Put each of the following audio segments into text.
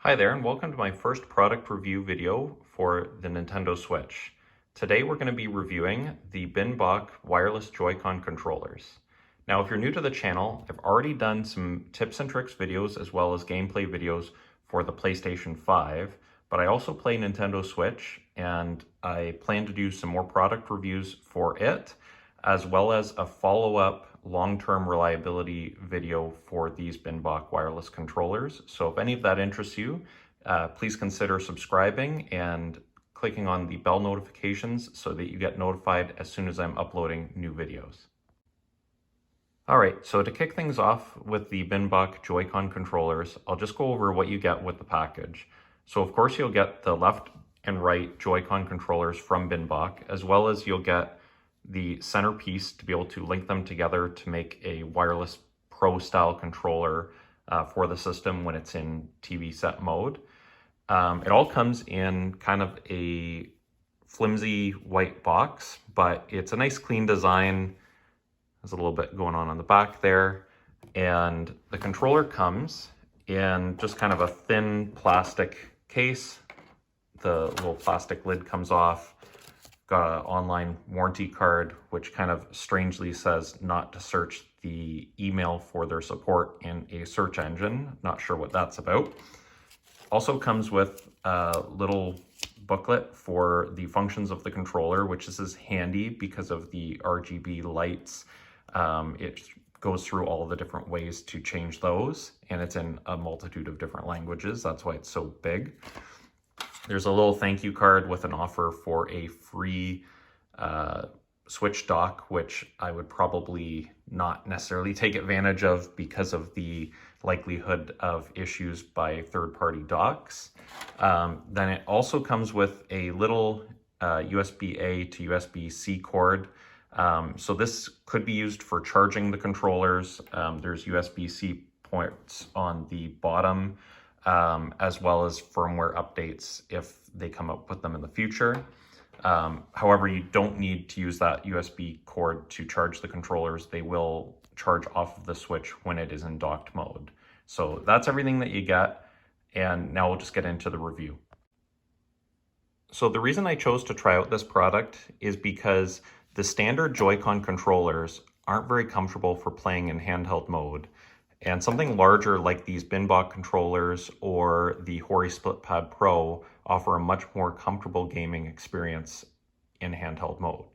Hi there, and welcome to my first product review video for the Nintendo Switch. Today we're going to be reviewing the BinBok wireless Joy-Con controllers. Now, if you're new to the channel, I've already done some tips and tricks videos as well as gameplay videos for the PlayStation 5, but I also play Nintendo Switch, and I plan to do some more product reviews for it, as well as a follow-up long-term reliability video for these BinBok wireless controllers. So if any of that interests you, please consider subscribing and clicking on the bell notifications so that you get notified as soon as I'm uploading new videos. All right, so to kick things off with the BinBok Joy-Con controllers, I'll just go over what you get with the package. So of course you'll get the left and right Joy-Con controllers from BinBok, as well as you'll get the centerpiece to be able to link them together to make a wireless Pro style controller for the system when it's in TV set mode. It all comes in kind of a flimsy white box, but it's a nice clean design. There's a little bit going on the back there, and the controller comes in just kind of a thin plastic case. The little plastic lid comes off. Got an online warranty card, which kind of strangely says not to search the email for their support in a search engine. Not sure what that's about. Also comes with a little booklet for the functions of the controller, which is handy because of the RGB lights. It goes through all the different ways to change those, and it's in a multitude of different languages. That's why it's so big. There's a little thank you card with an offer for a free Switch dock, which I would probably not necessarily take advantage of because of the likelihood of issues by third-party docks. Then it also comes with a little USB-A to USB-C cord. So this could be used for charging the controllers. There's USB-C ports on the bottom, as well as firmware updates if they come up with them in the future. However, you don't need to use that USB cord to charge the controllers. They will charge off of the Switch when it is in docked mode. So that's everything that you get, and now we'll just get into the review. So the reason I chose to try out this product is because the standard Joy-Con controllers aren't very comfortable for playing in handheld mode. And something larger like these BinBok controllers or the Hori Split Pad Pro offer a much more comfortable gaming experience in handheld mode.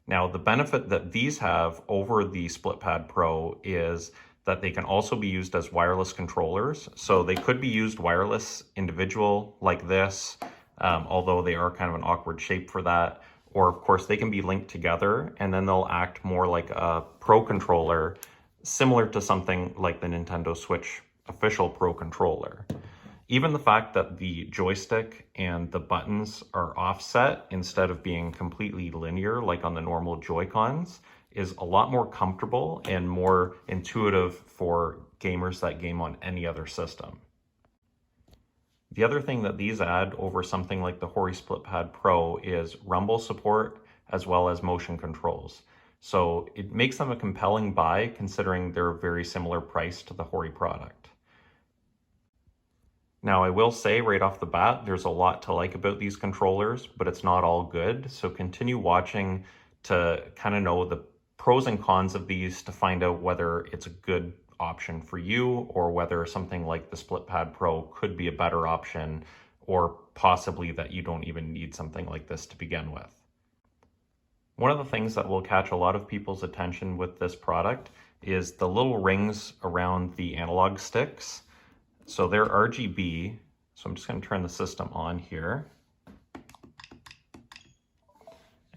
Now, the benefit that these have over the Split Pad Pro is that they can also be used as wireless controllers. So they could be used wireless individual like this, although they are kind of an awkward shape for that. Or of course they can be linked together and then they'll act more like a Pro controller, similar to something like the Nintendo Switch official Pro controller. Even the fact that the joystick and the buttons are offset instead of being completely linear like on the normal Joy-Cons is a lot more comfortable and more intuitive for gamers that game on any other system. The other thing that these add over something like the Hori Split Pad Pro is rumble support as well as motion controls. So it makes them a compelling buy considering they're a very similar price to the Hori product. Now, I will say right off the bat, there's a lot to like about these controllers, but it's not all good. So continue watching to kind of know the pros and cons of these to find out whether it's a good option for you or whether something like the Split Pad Pro could be a better option, or possibly that you don't even need something like this to begin with. One of the things that will catch a lot of people's attention with this product is the little rings around the analog sticks. So they're RGB. So I'm just going to turn the system on here.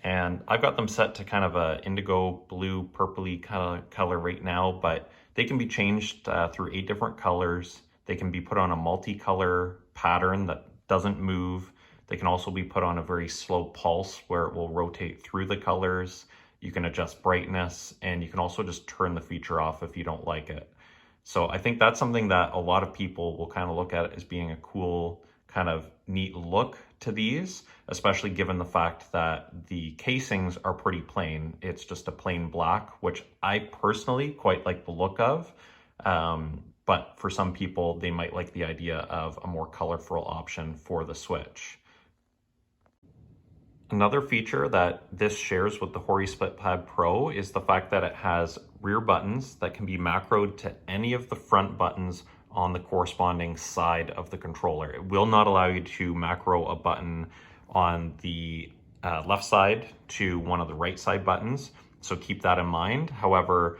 And I've got them set to kind of a indigo blue purpley color right now, but they can be changed through 8 different colors. They can be put on a multicolor pattern that doesn't move. They can also be put on a very slow pulse where it will rotate through the colors. You can adjust brightness, and you can also just turn the feature off if you don't like it. So I think that's something that a lot of people will kind of look at as being a cool, kind of neat look to these, especially given the fact that the casings are pretty plain. It's just a plain black, which I personally quite like the look of. but for some people, they might like the idea of a more colorful option for the Switch. Another feature that this shares with the Hori Split Pad Pro is the fact that it has rear buttons that can be macroed to any of the front buttons on the corresponding side of the controller. It will not allow you to macro a button on the left side to one of the right side buttons, so keep that in mind. However,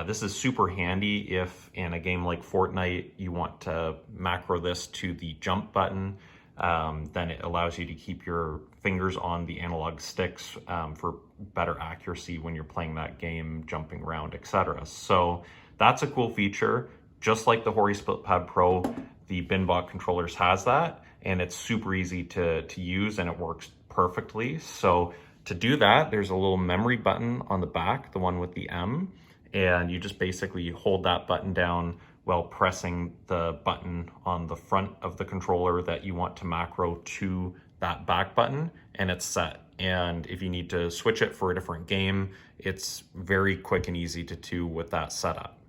this is super handy if in a game like Fortnite you want to macro this to the jump button. Then it allows you to keep your fingers on the analog sticks for better accuracy when you're playing that game, jumping around, etc. So that's a cool feature. Just like the Hori Split Pad Pro, the BinBok controllers has that, and it's super easy to use and it works perfectly. So to do that, there's a little memory button on the back, the one with the M, and you just basically hold that button down while pressing the button on the front of the controller that you want to macro to that back button, and it's set. And if you need to switch it for a different game, it's very quick and easy to do with that setup.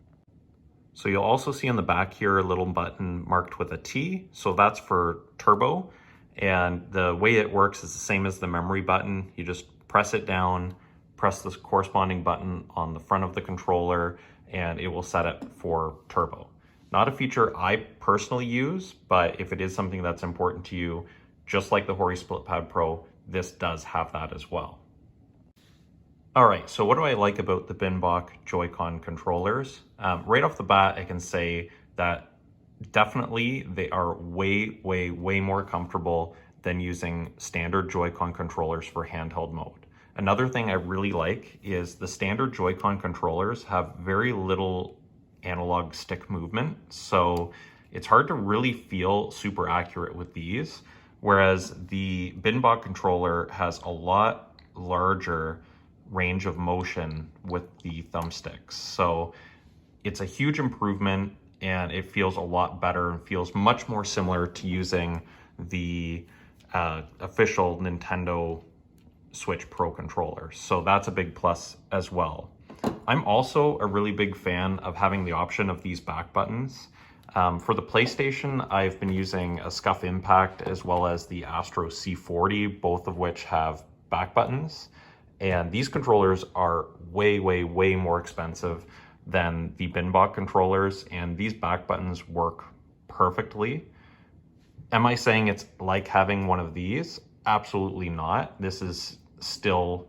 So you'll also see on the back here a little button marked with a T, so that's for turbo. And the way it works is the same as the memory button. You just press it down, press the corresponding button on the front of the controller, and it will set it for turbo. Not a feature I personally use, but if it is something that's important to you, just like the Hori Split Pad Pro, this does have that as well. All right, so what do I like about the BinBok Joy-Con controllers? Right off the bat, I can say that definitely they are way more comfortable than using standard Joy-Con controllers for handheld mode. Another thing I really like is the standard Joy-Con controllers have very little analog stick movement, so it's hard to really feel super accurate with these, whereas the BinBok controller has a lot larger range of motion with the thumbsticks. So it's a huge improvement and it feels a lot better and feels much more similar to using the official Nintendo Switch Pro controller. So that's a big plus as well. I'm also a really big fan of having the option of these back buttons. For the PlayStation, I've been using a Scuff Impact as well as the Astro C40, both of which have back buttons. And these controllers are way more expensive than the BinBok controllers, and these back buttons work perfectly. Am I saying it's like having one of these? Absolutely not. This is still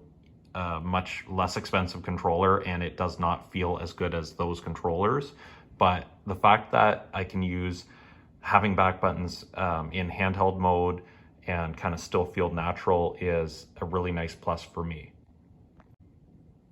a much less expensive controller and it does not feel as good as those controllers. But the fact that I can use having back buttons in handheld mode and kind of still feel natural is a really nice plus for me.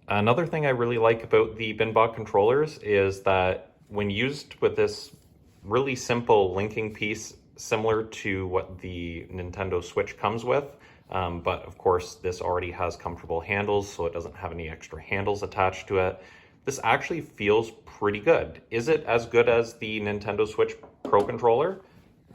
Another thing I really like about the BinBok controllers is that when used with this really simple linking piece, similar to what the Nintendo Switch comes with, but of course this already has comfortable handles, so it doesn't have any extra handles attached to it. This actually feels pretty good. Is it as good as the Nintendo Switch Pro controller?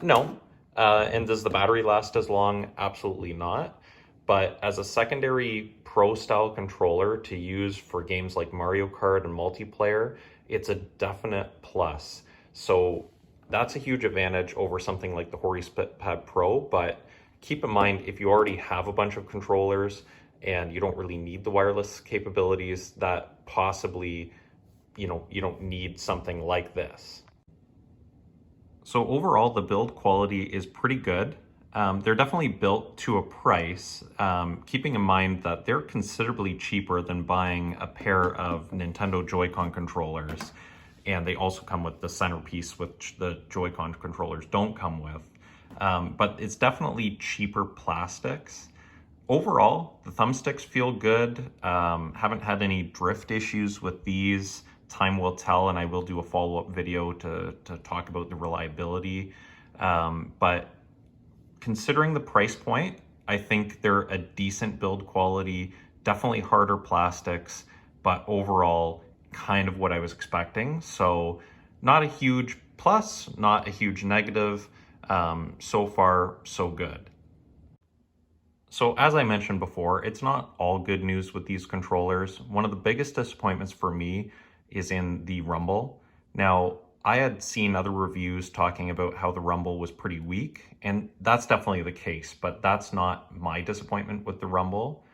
No. And does the battery last as long? Absolutely not. But as a secondary Pro style controller to use for games like Mario Kart and multiplayer, it's a definite plus. So that's a huge advantage over something like the Hori Split Pad Pro, but keep in mind if you already have a bunch of controllers and you don't really need the wireless capabilities, that possibly, you don't need something like this. So overall, the build quality is pretty good. They're definitely built to a price, keeping in mind that they're considerably cheaper than buying a pair of Nintendo Joy-Con controllers. And they also come with the centerpiece, which the Joy-Con controllers don't come with. But it's definitely cheaper plastics. Overall, the thumbsticks feel good. Haven't had any drift issues with these. Time will tell, and I will do a follow-up video to talk about the reliability. But considering the price point, I think they're a decent build quality, definitely harder plastics, but overall kind of what I was expecting. So not a huge plus, not a huge negative. So far, so good. So as I mentioned before, it's not all good news with these controllers. One of the biggest disappointments for me is in the rumble. Now, I had seen other reviews talking about how the rumble was pretty weak, and that's definitely the case, but that's not my disappointment with the rumble.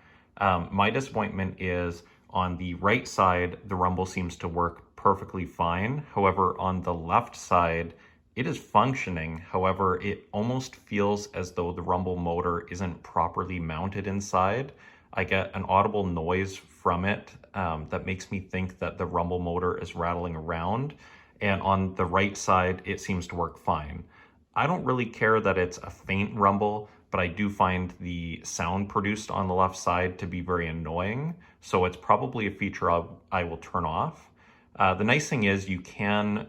My disappointment is on the right side, the rumble seems to work perfectly fine. However, on the left side, it is functioning. However, it almost feels as though the rumble motor isn't properly mounted inside. I get an audible noise from it that makes me think that the rumble motor is rattling around. And on the right side, it seems to work fine. I don't really care that it's a faint rumble, but I do find the sound produced on the left side to be very annoying. So it's probably a feature I will turn off. The nice thing is you can,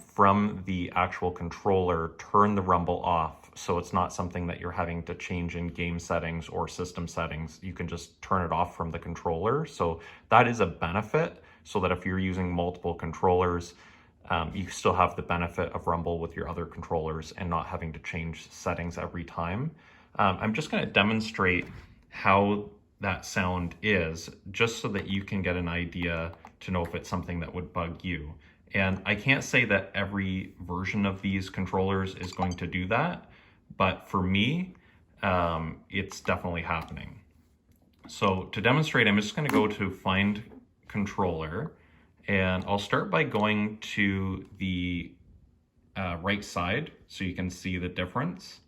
from the actual controller, turn the rumble off. So it's not something that you're having to change in game settings or system settings. You can just turn it off from the controller. So that is a benefit, so that if you're using multiple controllers, you still have the benefit of rumble with your other controllers and not having to change settings every time. I'm just going to demonstrate how that sound is, just so that you can get an idea to know if it's something that would bug you. And I can't say that every version of these controllers is going to do that, but for me, it's definitely happening. So to demonstrate, I'm just going to go to Find Controller, and I'll start by going to the right side so you can see the difference.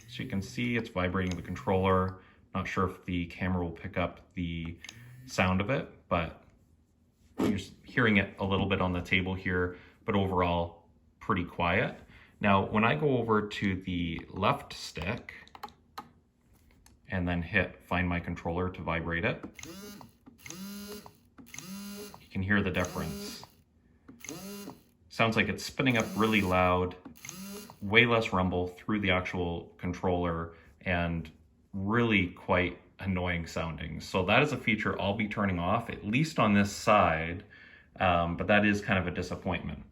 So you can see it's vibrating the controller. Not sure if the camera will pick up the sound of it, but you're hearing it a little bit on the table here, but overall pretty quiet. Now, when I go over to the left stick and then hit Find My Controller to vibrate it, you can hear the difference. Sounds like it's spinning up really loud, way less rumble through the actual controller, and really quite annoying sounding. So that is a feature I'll be turning off, at least on this side, but that is kind of a disappointment.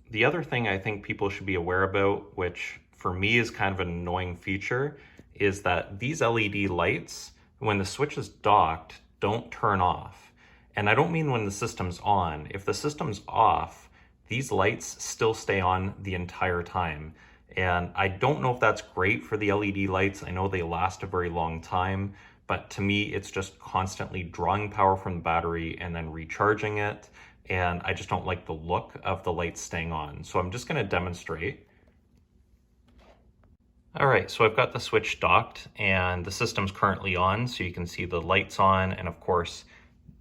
The other thing I think people should be aware about, which for me is kind of an annoying feature, is that these LED lights, when the switch is docked, don't turn off. And I don't mean when the system's on. If the system's off, these lights still stay on the entire time. And I don't know if that's great for the LED lights. I know they last a very long time, but to me, it's just constantly drawing power from the battery and then recharging it. And I just don't like the look of the lights staying on. So I'm just gonna demonstrate. All right, so I've got the switch docked and the system's currently on. So you can see the lights on, and of course,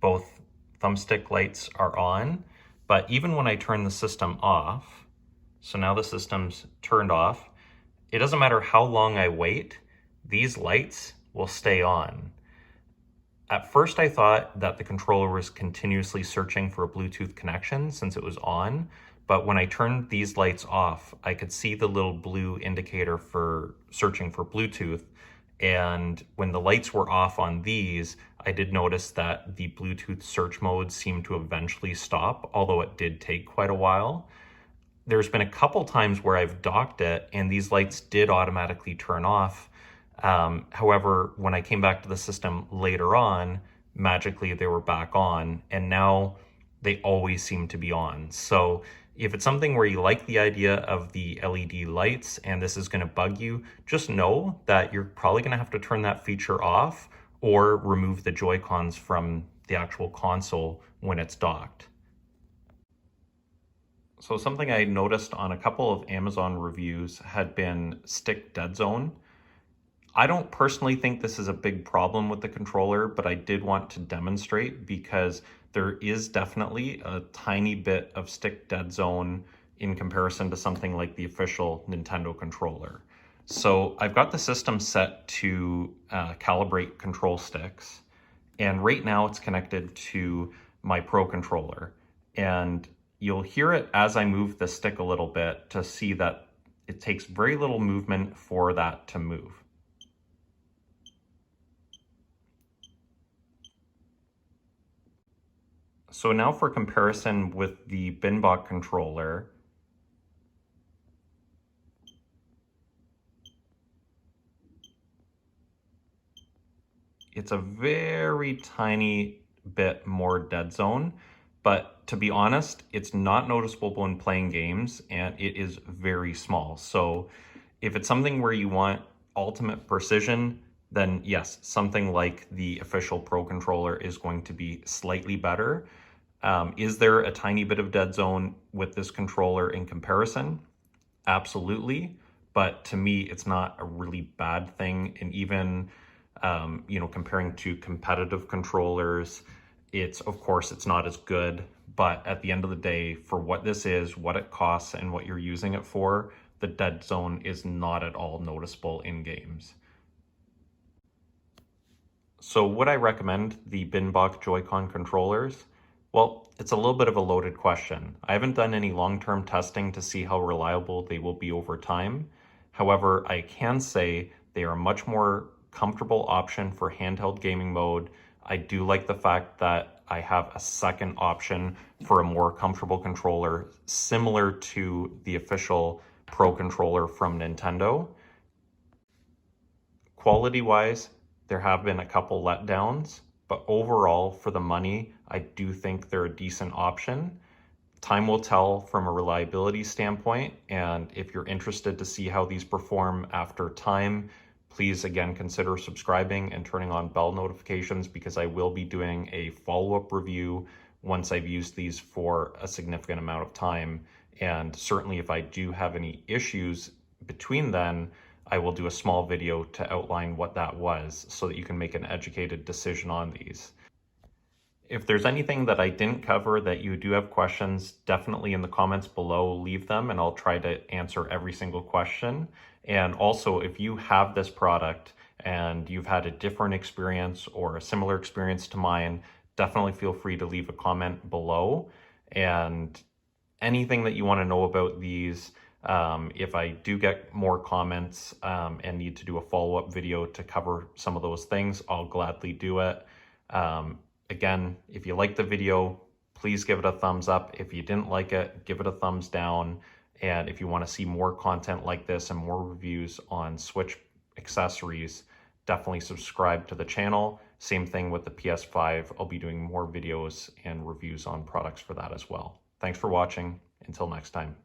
both thumbstick lights are on. But even when I turn the system off, so now the system's turned off, it doesn't matter how long I wait, these lights will stay on. At first I thought that the controller was continuously searching for a Bluetooth connection since it was on, but when I turned these lights off, I could see the little blue indicator for searching for Bluetooth. And when the lights were off on these, I did notice that the Bluetooth search mode seemed to eventually stop, although it did take quite a while. There's been a couple times where I've docked it and these lights did automatically turn off. However, when I came back to the system later on, magically they were back on, and now they always seem to be on. So if it's something where you like the idea of the LED lights and this is going to bug you, just know that you're probably going to have to turn that feature off or remove the Joy-Cons from the actual console when it's docked. So something I noticed on a couple of Amazon reviews had been stick dead zone. I don't personally think this is a big problem with the controller, but I did want to demonstrate because there is definitely a tiny bit of stick dead zone in comparison to something like the official Nintendo controller. So I've got the system set to calibrate control sticks, and right now it's connected to my Pro controller. And you'll hear it as I move the stick a little bit to see that it takes very little movement for that to move. So now for comparison with the BinBok controller, it's a very tiny bit more dead zone, but to be honest, it's not noticeable when playing games, and it is very small. So if it's something where you want ultimate precision, then yes, something like the official Pro controller is going to be slightly better. Is there a tiny bit of dead zone with this controller in comparison? Absolutely. But to me, it's not a really bad thing. And even, comparing to competitive controllers, of course, it's not as good. But at the end of the day, for what this is, what it costs, and what you're using it for, the dead zone is not at all noticeable in games. So would I recommend the BinBok Joy-Con controllers? Well, it's a little bit of a loaded question. I haven't done any long-term testing to see how reliable they will be over time. However, I can say they are a much more comfortable option for handheld gaming mode. I do like the fact that I have a second option for a more comfortable controller similar to the official Pro controller from Nintendo. Quality-wise, there have been a couple letdowns, but overall, for the money, I do think they're a decent option. Time will tell from a reliability standpoint, and if you're interested to see how these perform after time, please again consider subscribing and turning on bell notifications, because I will be doing a follow-up review once I've used these for a significant amount of time. And certainly if I do have any issues between then, I will do a small video to outline what that was so that you can make an educated decision on these. If there's anything that I didn't cover that you do have questions, definitely in the comments below, leave them and I'll try to answer every single question. And also, if you have this product and you've had a different experience or a similar experience to mine, definitely feel free to leave a comment below. And anything that you want to know about these, if I do get more comments and need to do a follow-up video to cover some of those things, I'll gladly do it. Again, if you like the video, please give it a thumbs up. If you didn't like it, give it a thumbs down. And if you want to see more content like this and more reviews on Switch accessories, definitely subscribe to the channel. Same thing with the PS5. I'll be doing more videos and reviews on products for that as well. Thanks for watching. Until next time.